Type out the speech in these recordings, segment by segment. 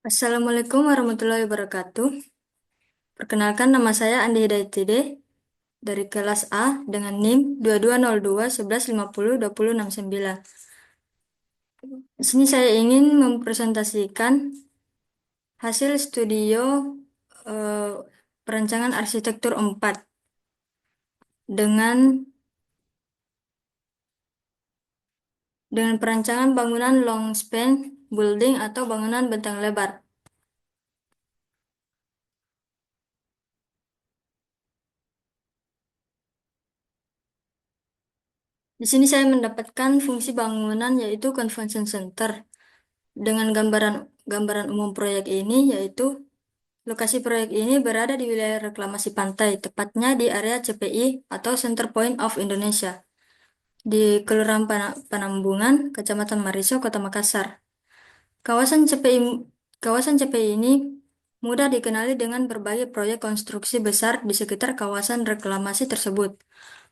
Assalamualaikum warahmatullahi wabarakatuh. Perkenalkan nama saya Andi Hidayatide dari kelas A dengan NIM 220211502069. Di sini saya ingin mempresentasikan hasil studio eh, perancangan arsitektur 4 dengan perancangan bangunan long span building atau bangunan bentang lebar. Di sini saya mendapatkan fungsi bangunan yaitu convention center. Dengan gambaran umum proyek ini yaitu lokasi proyek ini berada di wilayah reklamasi pantai, tepatnya di area CPI atau Center Point of Indonesia, di Kelurahan Panambungan, Kecamatan Mariso, Kota Makassar. Kawasan CPI, kawasan CPI ini mudah dikenali dengan berbagai proyek konstruksi besar di sekitar kawasan reklamasi tersebut.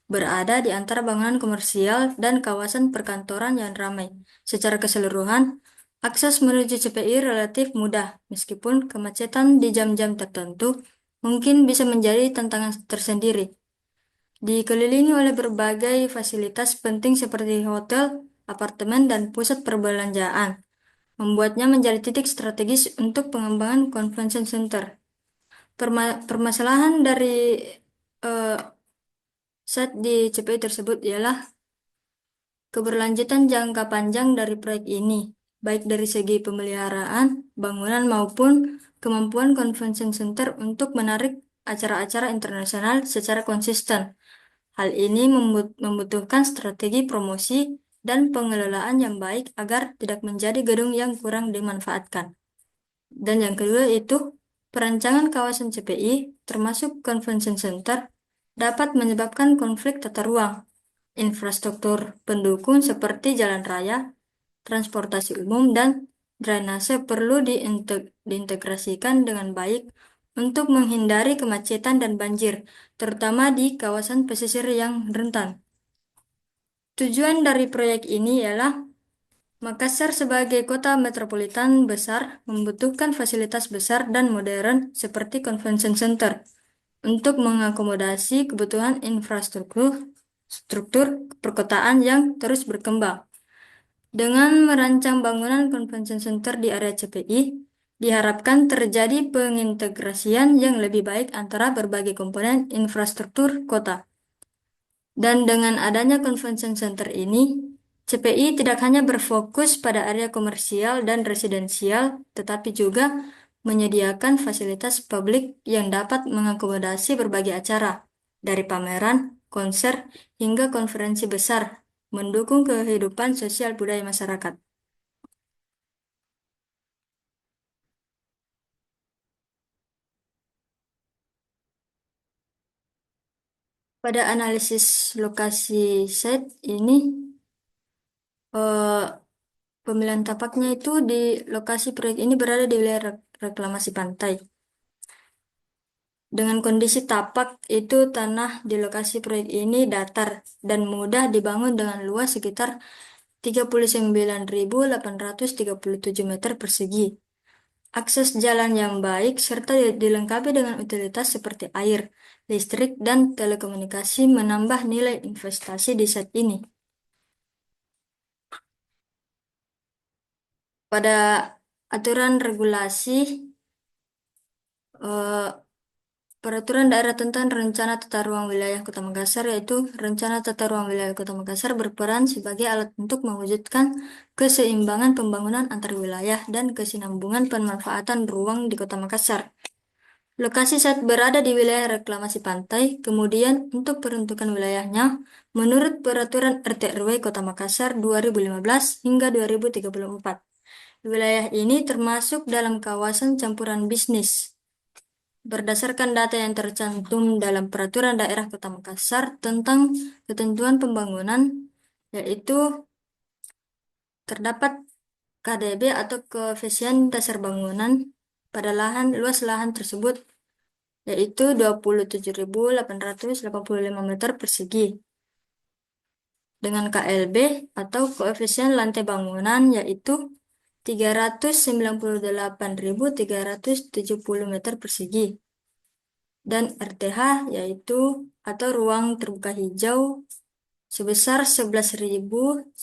Berada di antara bangunan komersial dan kawasan perkantoran yang ramai. Secara keseluruhan, akses menuju CPI relatif mudah, meskipun kemacetan di jam-jam tertentu mungkin bisa menjadi tantangan tersendiri. Dikelilingi oleh berbagai fasilitas penting seperti hotel, apartemen, dan pusat perbelanjaan, membuatnya menjadi titik strategis untuk pengembangan convention center. Permasalahan dari eh, set di CPI tersebut ialah keberlanjutan jangka panjang dari proyek ini, baik dari segi pemeliharaan bangunan maupun kemampuan convention center untuk menarik acara-acara internasional secara konsisten. Hal ini membutuhkan strategi promosi dan pengelolaan yang baik agar tidak menjadi gedung yang kurang dimanfaatkan. Dan yang kedua itu, perancangan kawasan CPI, termasuk convention center, dapat menyebabkan konflik tata ruang. Infrastruktur pendukung seperti jalan raya, transportasi umum, dan drainase perlu diintegrasikan dengan baik untuk menghindari kemacetan dan banjir, terutama di kawasan pesisir yang rentan. Tujuan dari proyek ini ialah Makassar sebagai kota metropolitan besar membutuhkan fasilitas besar dan modern seperti convention center untuk mengakomodasi kebutuhan struktur perkotaan yang terus berkembang. Dengan merancang bangunan convention center di area CPI, diharapkan terjadi pengintegrasian yang lebih baik antara berbagai komponen infrastruktur kota. Dan dengan adanya convention center ini, CPI tidak hanya berfokus pada area komersial dan residensial, tetapi juga menyediakan fasilitas publik yang dapat mengakomodasi berbagai acara, dari pameran, konser, hingga konferensi besar, mendukung kehidupan sosial budaya masyarakat. Pada analisis lokasi site ini, eh, pemilihan tapaknya itu di lokasi proyek ini berada di wilayah reklamasi pantai. Dengan kondisi tapak itu tanah di lokasi proyek ini datar dan mudah dibangun dengan luas sekitar 39.837 meter persegi. Akses jalan yang baik serta dilengkapi dengan utilitas seperti air, listrik, dan telekomunikasi menambah nilai investasi di set ini. Pada aturan regulasi, eh, Peraturan Daerah tentang Rencana Tata Ruang Wilayah Kota Makassar, yaitu Rencana Tata Ruang Wilayah Kota Makassar berperan sebagai alat untuk mewujudkan keseimbangan pembangunan antar wilayah dan kesinambungan pemanfaatan ruang di Kota Makassar. Lokasi saat berada di wilayah reklamasi pantai, kemudian untuk peruntukan wilayahnya, menurut Peraturan RT/RW Kota Makassar 2015 hingga 2034. Wilayah ini termasuk dalam kawasan campuran bisnis. Berdasarkan data yang tercantum dalam Peraturan Daerah Kota Makassar tentang ketentuan pembangunan, yaitu terdapat KDB atau koefisien dasar bangunan pada luas lahan tersebut, yaitu 27.885 meter persegi. Dengan KLB atau koefisien lantai bangunan, yaitu 398.370 meter persegi. Dan RTH yaitu atau ruang terbuka hijau sebesar 11.951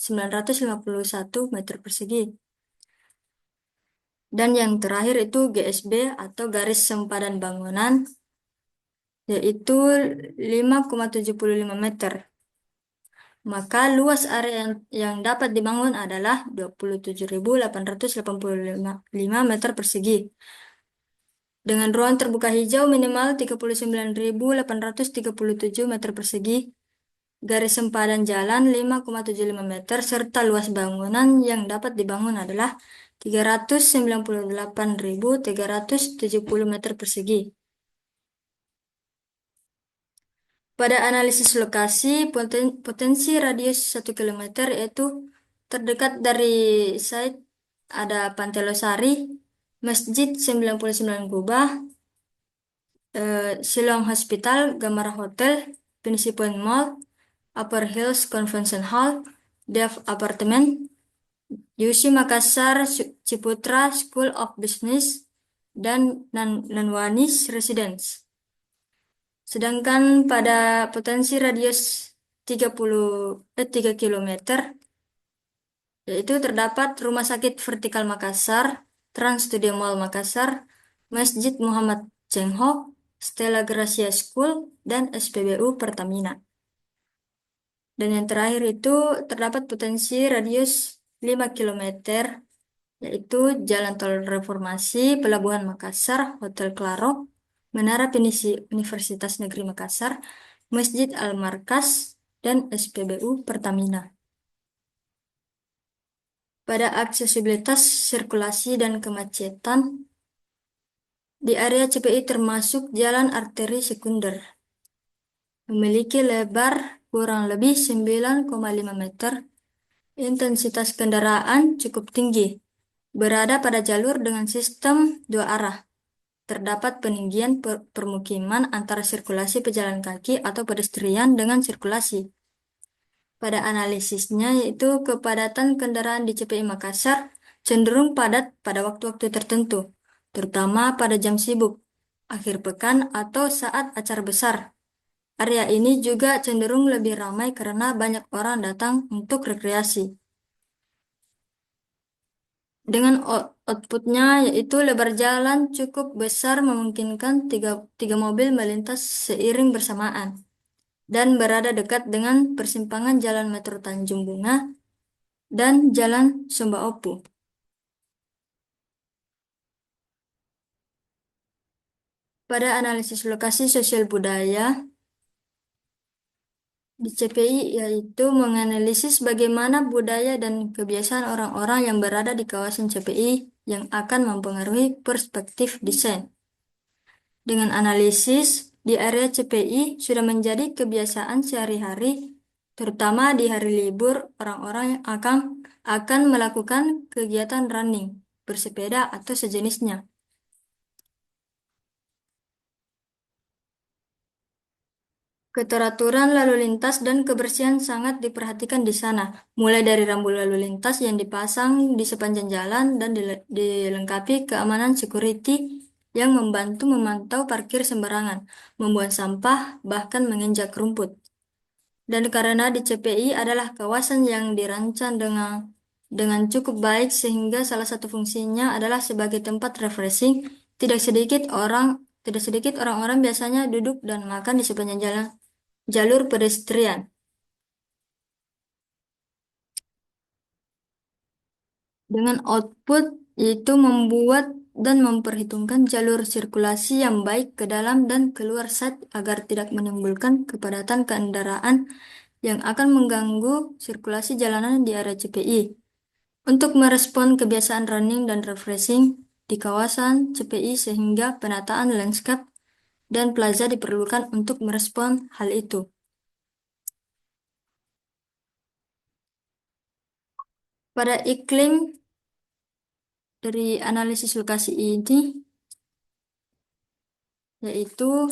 meter persegi. Dan yang terakhir itu GSB atau garis sempadan bangunan yaitu 5,75 meter. Maka luas area yang dapat dibangun adalah 27.885 meter persegi. Dengan ruang terbuka hijau minimal 39.837 meter persegi, garis sempadan jalan 5,75 meter, serta luas bangunan yang dapat dibangun adalah 398.370 meter persegi. Pada analisis lokasi, potensi radius 1 kilometer yaitu terdekat dari site ada Pantai Losari, Masjid 99 Kubah, Siloam Hospital, Gamara Hotel, Pinisi Point Mall, Upper Hills Convention Hall, Dev Apartemen, UC Makassar, Ciputra School of Business, dan Nanwanis Residence. Sedangkan pada potensi radius 3 kilometer, yaitu terdapat Rumah Sakit Vertikal Makassar, Trans Studio Mall Makassar, Masjid Muhammad Cengho, Stella Gracia School, dan SPBU Pertamina. Dan yang terakhir itu terdapat potensi radius 5 kilometer, yaitu Jalan Tol Reformasi, Pelabuhan Makassar, Hotel Claro, Menara Pinisi Universitas Negeri Makassar, Masjid Al-Markas, dan SPBU Pertamina. Pada aksesibilitas, sirkulasi, dan kemacetan, di area CPI termasuk jalan arteri sekunder. Memiliki lebar kurang lebih 9,5 meter, intensitas kendaraan cukup tinggi, berada pada jalur dengan sistem dua arah. Terdapat peninggian permukiman antara sirkulasi pejalan kaki atau pedestrian dengan sirkulasi. Pada analisisnya yaitu kepadatan kendaraan di CPI Makassar cenderung padat pada waktu-waktu tertentu, terutama pada jam sibuk, akhir pekan, atau saat acara besar. Area ini juga cenderung lebih ramai karena banyak orang datang untuk rekreasi. Dengan outputnya yaitu lebar jalan cukup besar memungkinkan tiga mobil melintas seiring bersamaan dan berada dekat dengan persimpangan Jalan Metro Tanjung Bunga dan Jalan Sumba Opu. Pada analisis lokasi sosial budaya di CPI yaitu menganalisis bagaimana budaya dan kebiasaan orang-orang yang berada di kawasan CPI yang akan mempengaruhi perspektif desain. Dengan analisis di area CPI sudah menjadi kebiasaan sehari-hari, terutama di hari libur orang-orang yang akan melakukan kegiatan running, bersepeda atau sejenisnya. Keteraturan lalu lintas dan kebersihan sangat diperhatikan di sana, mulai dari rambu lalu lintas yang dipasang di sepanjang jalan dan dilengkapi keamanan security yang membantu memantau parkir sembarangan, membuang sampah, bahkan menginjak rumput. Dan karena di CPI adalah kawasan yang dirancang dengan cukup baik sehingga salah satu fungsinya adalah sebagai tempat refreshing, tidak sedikit orang-orang biasanya duduk dan makan di sepanjang jalur pedestrian. Dengan output yaitu membuat dan memperhitungkan jalur sirkulasi yang baik ke dalam dan keluar site agar tidak menimbulkan kepadatan kendaraan yang akan mengganggu sirkulasi jalanan di area CPI. Untuk merespon kebiasaan running dan refreshing di kawasan CPI sehingga penataan landscape dan plaza diperlukan untuk merespon hal itu. Pada iklim dari analisis lokasi ini yaitu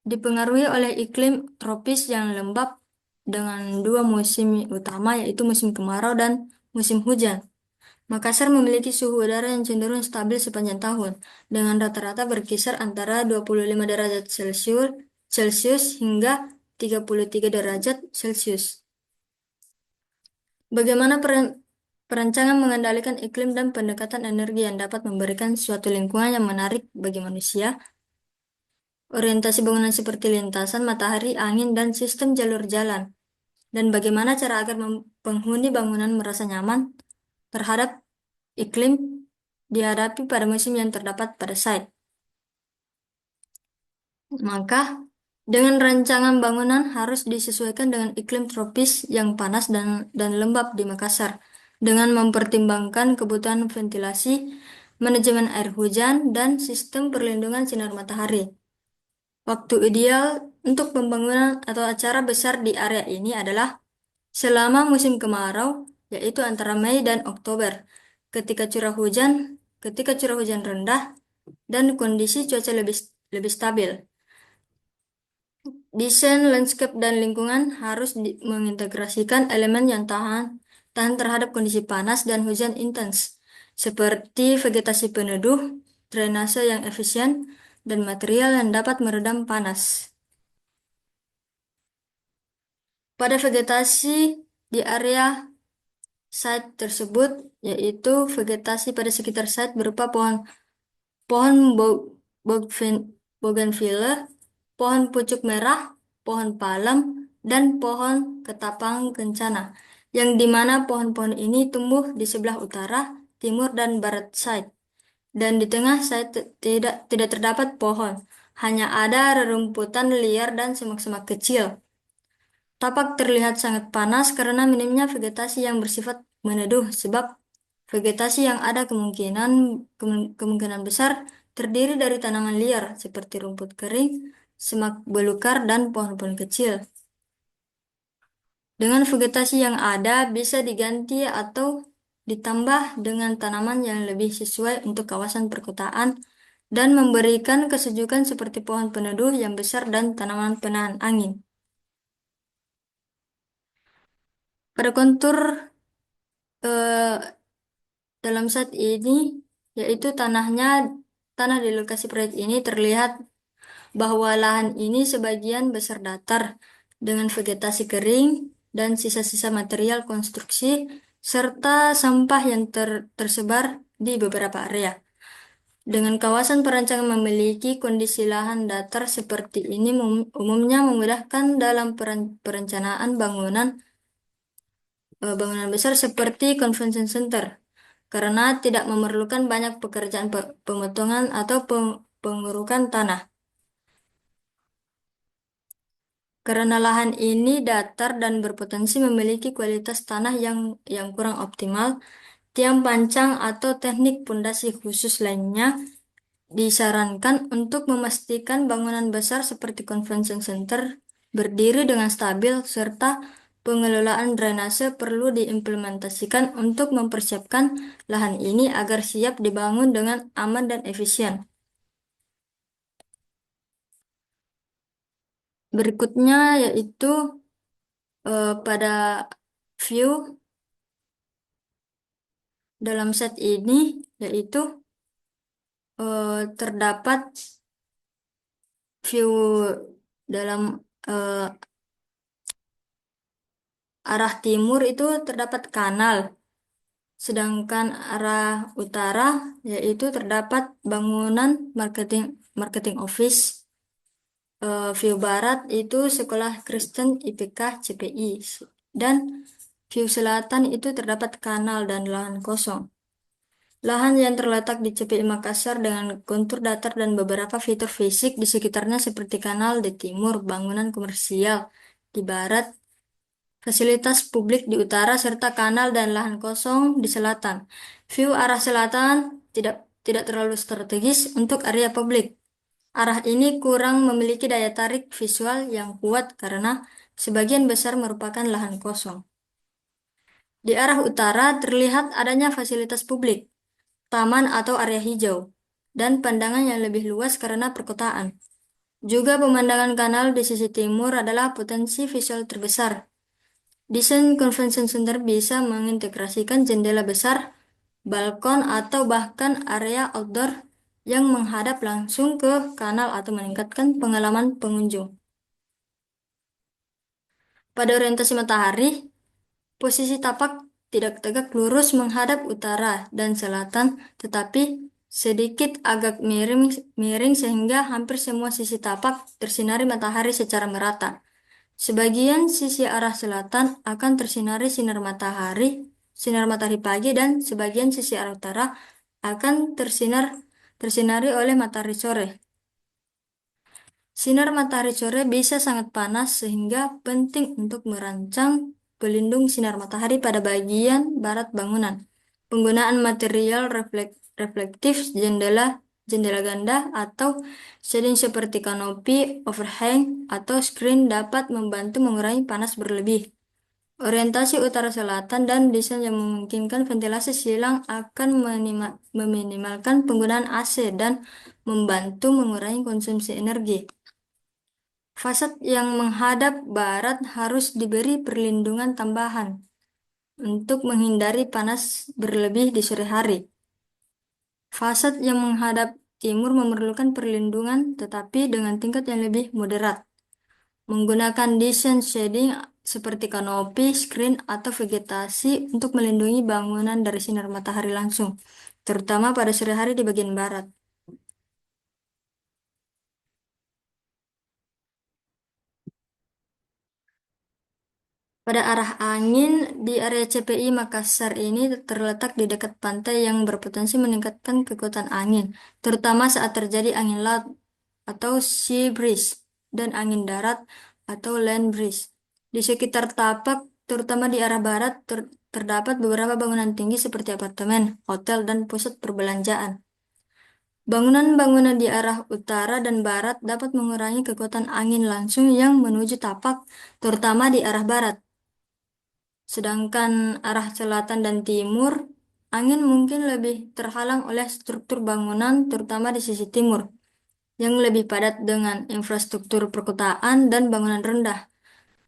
dipengaruhi oleh iklim tropis yang lembab dengan dua musim utama yaitu musim kemarau dan musim hujan. Makassar memiliki suhu udara yang cenderung stabil sepanjang tahun, dengan rata-rata berkisar antara 25 derajat Celcius, Celcius hingga 33 derajat Celcius. Bagaimana perancangan mengendalikan iklim dan pendekatan energi yang dapat memberikan suatu lingkungan yang menarik bagi manusia? Orientasi bangunan seperti lintasan matahari, angin, dan sistem jalur jalan. Dan bagaimana cara agar penghuni bangunan merasa nyaman terhadap iklim dihadapi pada musim yang terdapat pada site. Maka, dengan rancangan bangunan harus disesuaikan dengan iklim tropis yang panas dan lembab di Makassar, dengan mempertimbangkan kebutuhan ventilasi, manajemen air hujan, dan sistem perlindungan sinar matahari. Waktu ideal untuk pembangunan atau acara besar di area ini adalah selama musim kemarau, yaitu antara Mei dan Oktober, ketika curah hujan, ketika curah hujan rendah dan kondisi cuaca lebih stabil. Desain landscape dan lingkungan harus mengintegrasikan elemen yang tahan terhadap kondisi panas dan hujan intens, seperti vegetasi peneduh, drainase yang efisien, dan material yang dapat meredam panas. Pada vegetasi di area site tersebut, yaitu vegetasi pada sekitar site berupa pohon pohon bougainvillea, pohon pucuk merah, pohon palem, dan pohon ketapang kencana, yang dimana pohon-pohon ini tumbuh di sebelah utara, timur, dan barat site. Dan di tengah site tidak terdapat pohon, hanya ada rerumputan liar dan semak-semak kecil. Tapak terlihat sangat panas karena minimnya vegetasi yang bersifat meneduh, sebab vegetasi yang ada kemungkinan besar terdiri dari tanaman liar seperti rumput kering, semak belukar, dan pohon-pohon kecil. Dengan vegetasi yang ada bisa diganti atau ditambah dengan tanaman yang lebih sesuai untuk kawasan perkotaan dan memberikan kesejukan seperti pohon peneduh yang besar dan tanaman penahan angin. Pada kontur eh, dalam saat ini, yaitu tanah di lokasi proyek ini terlihat bahwa lahan ini sebagian besar datar dengan vegetasi kering dan sisa-sisa material konstruksi serta sampah yang tersebar di beberapa area. Dengan kawasan perancangan memiliki kondisi lahan datar seperti ini umumnya memudahkan dalam perencanaan bangunan besar seperti convention center karena tidak memerlukan banyak pekerjaan pemotongan atau pengurukan tanah. Karena lahan ini datar dan berpotensi memiliki kualitas tanah yang kurang optimal, tiang pancang atau teknik pondasi khusus lainnya disarankan untuk memastikan bangunan besar seperti convention center berdiri dengan stabil serta pengelolaan drainase perlu diimplementasikan untuk mempersiapkan lahan ini agar siap dibangun dengan aman dan efisien. Berikutnya yaitu pada view dalam set ini yaitu terdapat view dalam eh, arah timur itu terdapat kanal, sedangkan arah utara yaitu terdapat bangunan marketing marketing office. View barat itu Sekolah Kristen IPK CPI dan view selatan itu terdapat kanal dan lahan kosong. Lahan yang terletak di CPI Makassar dengan kontur datar dan beberapa fitur fisik di sekitarnya seperti kanal di timur, bangunan komersial di barat, fasilitas publik di utara, serta kanal dan lahan kosong di selatan. View arah selatan tidak terlalu strategis untuk area publik. Arah ini kurang memiliki daya tarik visual yang kuat karena sebagian besar merupakan lahan kosong. Di arah utara terlihat adanya fasilitas publik, taman atau area hijau, dan pandangan yang lebih luas karena perkotaan. Juga pemandangan kanal di sisi timur adalah potensi visual terbesar. Desain convention center bisa mengintegrasikan jendela besar balkon, atau bahkan area outdoor yang menghadap langsung ke kanal atau meningkatkan pengalaman pengunjung. Pada orientasi matahari, posisi tapak tidak tegak lurus menghadap utara dan selatan, tetapi sedikit agak miring, miring sehingga hampir semua sisi tapak tersinari matahari secara merata. Sebagian sisi arah selatan akan tersinari sinar matahari pagi, dan sebagian sisi arah utara akan tersinari oleh matahari sore. Sinar matahari sore bisa sangat panas sehingga penting untuk merancang pelindung sinar matahari pada bagian barat bangunan. Penggunaan material reflektif jendela jendela ganda atau shading seperti kanopi, overhang, atau screen dapat membantu mengurangi panas berlebih. Orientasi utara selatan dan desain yang memungkinkan ventilasi silang akan meminimalkan penggunaan AC dan membantu mengurangi konsumsi energi. Fasad yang menghadap barat harus diberi perlindungan tambahan untuk menghindari panas berlebih di sore hari. Fasad yang menghadap timur memerlukan perlindungan tetapi dengan tingkat yang lebih moderat. Menggunakan desain shading seperti kanopi, screen, atau vegetasi untuk melindungi bangunan dari sinar matahari langsung, terutama pada sore hari di bagian barat. Pada arah angin, di area CPI Makassar ini terletak di dekat pantai yang berpotensi meningkatkan kekuatan angin, terutama saat terjadi angin laut atau sea breeze dan angin darat atau land breeze. Di sekitar tapak, terutama di arah barat, terdapat beberapa bangunan tinggi seperti apartemen, hotel, dan pusat perbelanjaan. Bangunan-bangunan di arah utara dan barat dapat mengurangi kekuatan angin langsung yang menuju tapak, terutama di arah barat. Sedangkan arah selatan dan timur, angin mungkin lebih terhalang oleh struktur bangunan, terutama di sisi timur, yang lebih padat dengan infrastruktur perkotaan dan bangunan rendah.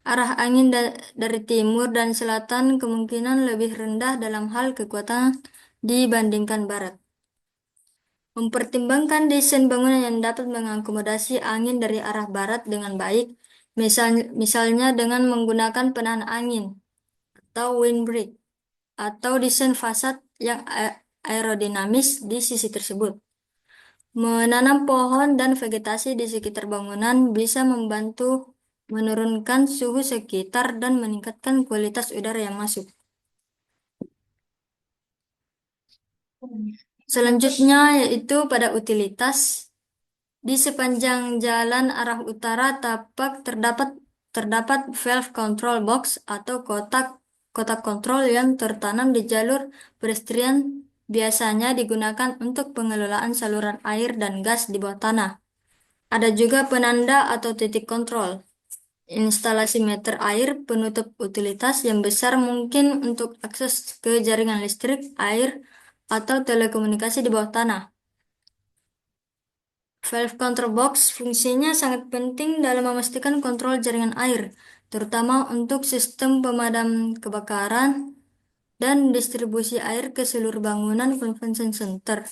Arah angin dari timur dan selatan kemungkinan lebih rendah dalam hal kekuatan dibandingkan barat. Mempertimbangkan desain bangunan yang dapat mengakomodasi angin dari arah barat dengan baik, misalnya dengan menggunakan penahan angin atau windbreak, atau desain fasad yang aerodinamis di sisi tersebut. Menanam pohon dan vegetasi di sekitar bangunan bisa membantu menurunkan suhu sekitar dan meningkatkan kualitas udara yang masuk. Selanjutnya yaitu pada utilitas. Di sepanjang jalan arah utara tapak terdapat valve control box atau kotak kontrol yang tertanam di jalur pedestrian, biasanya digunakan untuk pengelolaan saluran air dan gas di bawah tanah. Ada juga penanda atau titik kontrol, instalasi meter air penutup utilitas yang besar mungkin untuk akses ke jaringan listrik, air, atau telekomunikasi di bawah tanah. Valve control box fungsinya sangat penting dalam memastikan kontrol jaringan air, terutama untuk sistem pemadam kebakaran dan distribusi air ke seluruh bangunan convention center.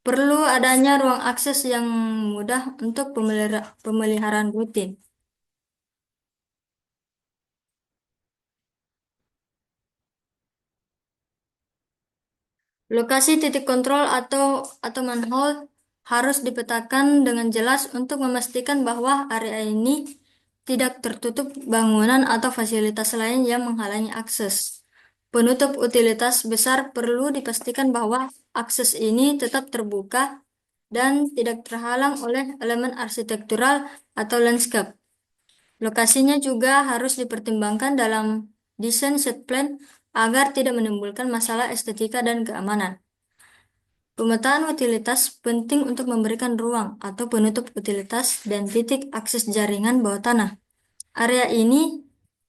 Perlu adanya ruang akses yang mudah untuk pemeliharaan rutin. Lokasi titik kontrol atau manhole harus dipetakan dengan jelas untuk memastikan bahwa area ini tidak tertutup bangunan atau fasilitas lain yang menghalangi akses. Penutup utilitas besar perlu dipastikan bahwa akses ini tetap terbuka dan tidak terhalang oleh elemen arsitektural atau landscape. Lokasinya juga harus dipertimbangkan dalam desain set plan agar tidak menimbulkan masalah estetika dan keamanan. Pemetaan utilitas penting untuk memberikan ruang atau penutup utilitas dan titik akses jaringan bawah tanah. Area ini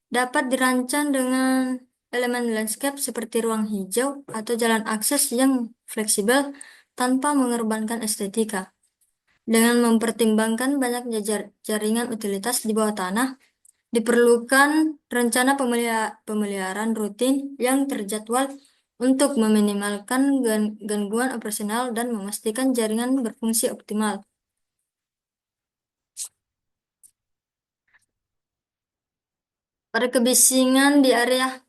dapat dirancang dengan elemen landscape seperti ruang hijau atau jalan akses yang fleksibel tanpa mengorbankan estetika. Dengan mempertimbangkan banyaknya jaringan utilitas di bawah tanah, diperlukan rencana pemeliharaan rutin yang terjadwal untuk meminimalkan gangguan operasional dan memastikan jaringan berfungsi optimal. Pada kebisingan di area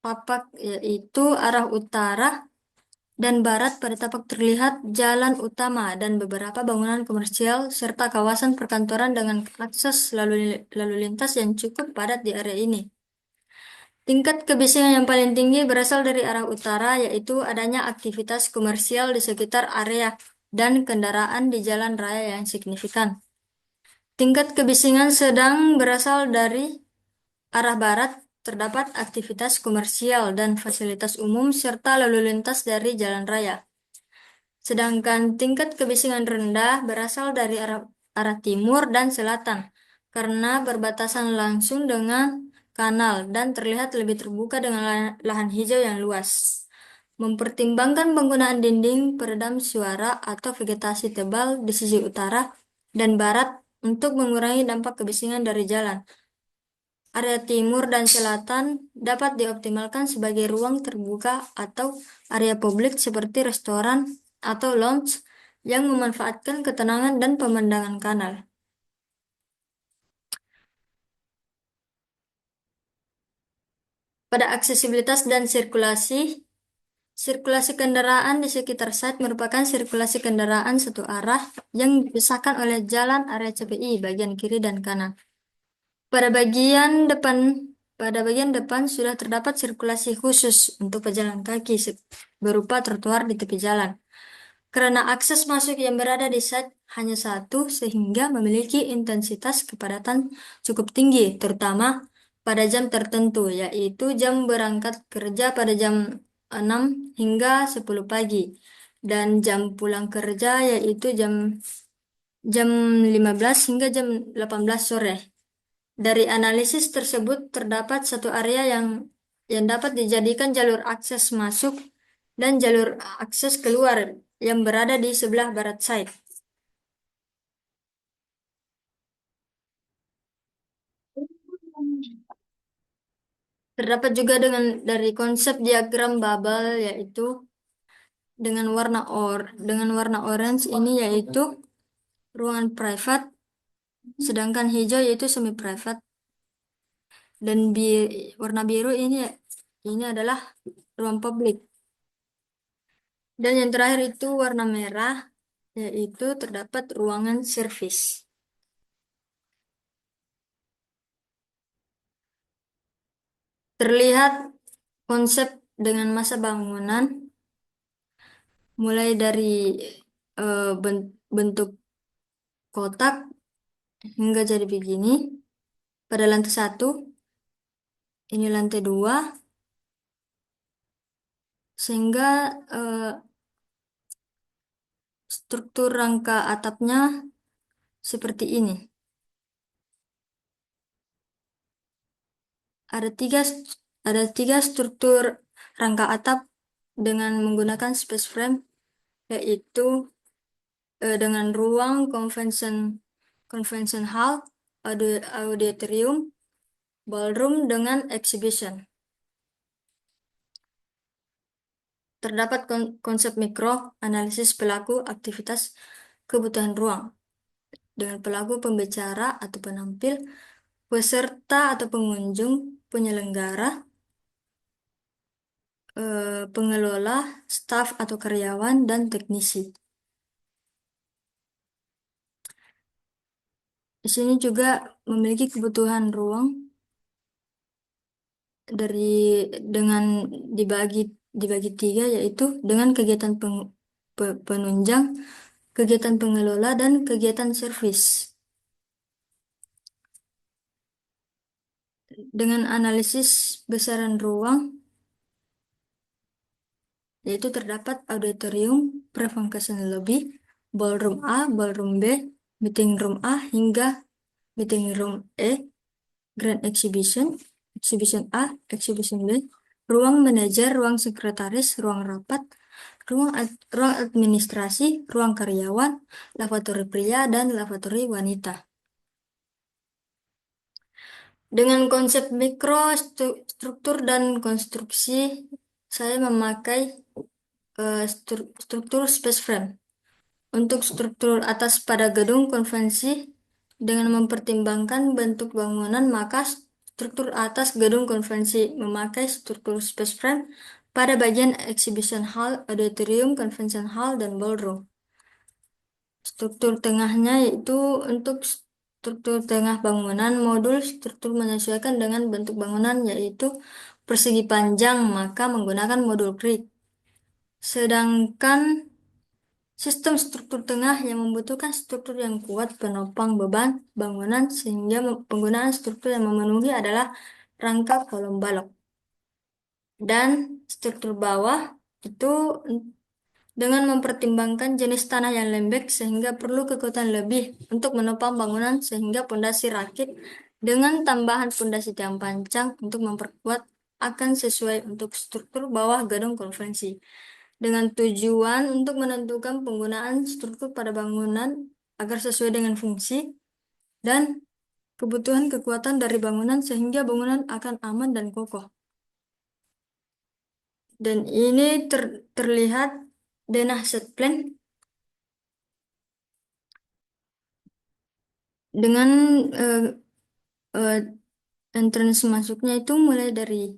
papak yaitu arah utara dan barat pada tapak terlihat jalan utama dan beberapa bangunan komersial serta kawasan perkantoran dengan akses lalu lintas yang cukup padat di area ini. Tingkat kebisingan yang paling tinggi berasal dari arah utara, yaitu adanya aktivitas komersial di sekitar area dan kendaraan di jalan raya yang signifikan. Tingkat kebisingan sedang berasal dari arah barat, terdapat aktivitas komersial dan fasilitas umum serta lalu lintas dari jalan raya. Sedangkan tingkat kebisingan rendah berasal dari arah timur dan selatan, karena berbatasan langsung dengan kanal dan terlihat lebih terbuka dengan lahan hijau yang luas. Mempertimbangkan penggunaan dinding peredam suara atau vegetasi tebal di sisi utara dan barat untuk mengurangi dampak kebisingan dari jalan. Area timur dan selatan dapat dioptimalkan sebagai ruang terbuka atau area publik seperti restoran atau lounge yang memanfaatkan ketenangan dan pemandangan kanal. Pada aksesibilitas dan sirkulasi, sirkulasi kendaraan di sekitar site merupakan sirkulasi kendaraan satu arah yang dipisahkan oleh jalan area CPI bagian kiri dan kanan. Pada bagian depan pada bagian depan sudah terdapat sirkulasi khusus untuk pejalan kaki berupa trotoar di tepi jalan. Karena akses masuk yang berada di site hanya satu sehingga memiliki intensitas kepadatan cukup tinggi, terutama pada jam tertentu, yaitu jam berangkat kerja pada jam 6 hingga 10 pagi dan jam pulang kerja yaitu jam jam 15 hingga jam 18 sore. Dari analisis tersebut terdapat satu area yang dapat dijadikan jalur akses masuk dan jalur akses keluar yang berada di sebelah barat side. Terdapat juga dari konsep diagram bubble yaitu dengan warna orange ini yaitu ruangan private, sedangkan hijau yaitu semi private dan warna biru ini adalah ruang publik. Dan yang terakhir itu warna merah yaitu terdapat ruangan servis. Terlihat konsep dengan masa bangunan mulai dari bentuk kotak hingga jadi begini. Pada lantai satu, ini lantai dua, sehingga struktur rangka atapnya seperti ini. Ada tiga, ada tiga struktur rangka atap dengan menggunakan space frame, yaitu dengan ruang convention hall, auditorium, ballroom dengan exhibition. Terdapat konsep mikro, analisis pelaku, aktivitas kebutuhan ruang. Dengan pelaku pembicara atau penampil, peserta atau pengunjung, penyelenggara, pengelola, staf atau karyawan, dan teknisi. Di sini juga memiliki kebutuhan ruang dengan dibagi dibagi tiga, yaitu dengan kegiatan penunjang, kegiatan pengelola, dan kegiatan servis. Dengan analisis besaran ruang, yaitu terdapat auditorium, pre-function lobby, ballroom A, ballroom B, meeting room A hingga meeting room E, grand exhibition, exhibition A, exhibition B, ruang manajer, ruang sekretaris, ruang rapat, ruang administrasi, ruang karyawan, lavatory pria, dan lavatory wanita. Dengan konsep mikro, struktur, dan konstruksi saya memakai struktur space frame. Untuk struktur atas pada gedung konvensi, dengan mempertimbangkan bentuk bangunan, maka struktur atas gedung konvensi memakai struktur space frame pada bagian exhibition hall, auditorium, convention hall, dan ballroom. Struktur tengahnya yaitu untuk struktur tengah bangunan, modul struktur menyesuaikan dengan bentuk bangunan yaitu persegi panjang, maka menggunakan modul grid. Sedangkan sistem struktur tengah yang membutuhkan struktur yang kuat penopang beban bangunan sehingga penggunaan struktur yang memenuhi adalah rangka kolom balok. Dan struktur bawah itu dengan mempertimbangkan jenis tanah yang lembek sehingga perlu kekuatan lebih untuk menopang bangunan sehingga pondasi rakit dengan tambahan pondasi tiang pancang untuk memperkuat akan sesuai untuk struktur bawah gedung konvensi dengan tujuan untuk menentukan penggunaan struktur pada bangunan agar sesuai dengan fungsi dan kebutuhan kekuatan dari bangunan sehingga bangunan akan aman dan kokoh. Dan ini terlihat denah set plan dengan eh, eh, entrance masuknya itu mulai dari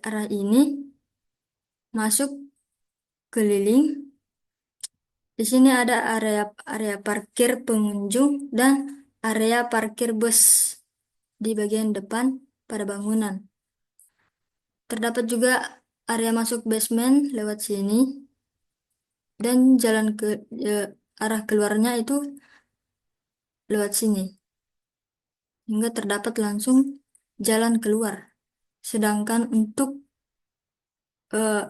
arah ini masuk keliling. Di sini ada area area parkir pengunjung dan area parkir bus di bagian depan pada bangunan. Terdapat juga area masuk basement lewat sini dan jalan ke arah keluarnya itu lewat sini. Hingga terdapat langsung jalan keluar. Sedangkan untuk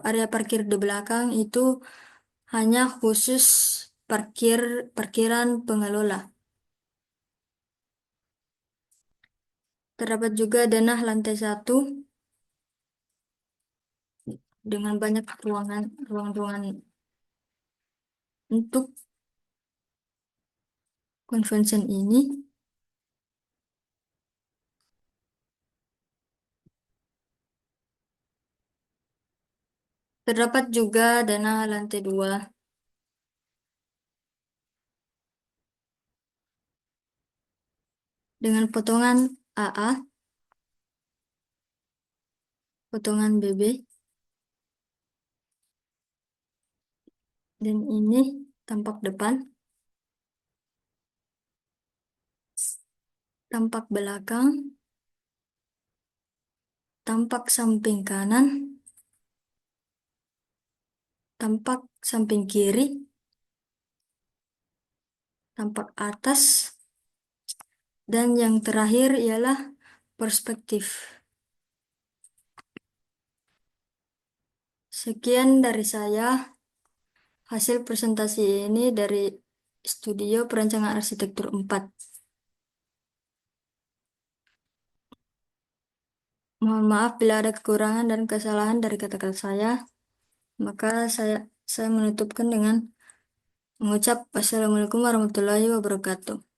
area parkir di belakang itu hanya khusus parkiran pengelola. Terdapat juga denah lantai 1 dengan banyak ruang-ruangan untuk convention ini. Terdapat juga denah lantai 2 dengan potongan AA, potongan BB, dan ini tampak depan, tampak belakang, tampak samping kanan, tampak samping kiri, tampak atas, dan yang terakhir ialah perspektif. Sekian dari saya, hasil presentasi ini dari Studio Perancangan Arsitektur 4. Mohon maaf bila ada kekurangan dan kesalahan dari kata-kata saya. Maka saya menutupkan dengan mengucap Wassalamualaikum warahmatullahi wabarakatuh.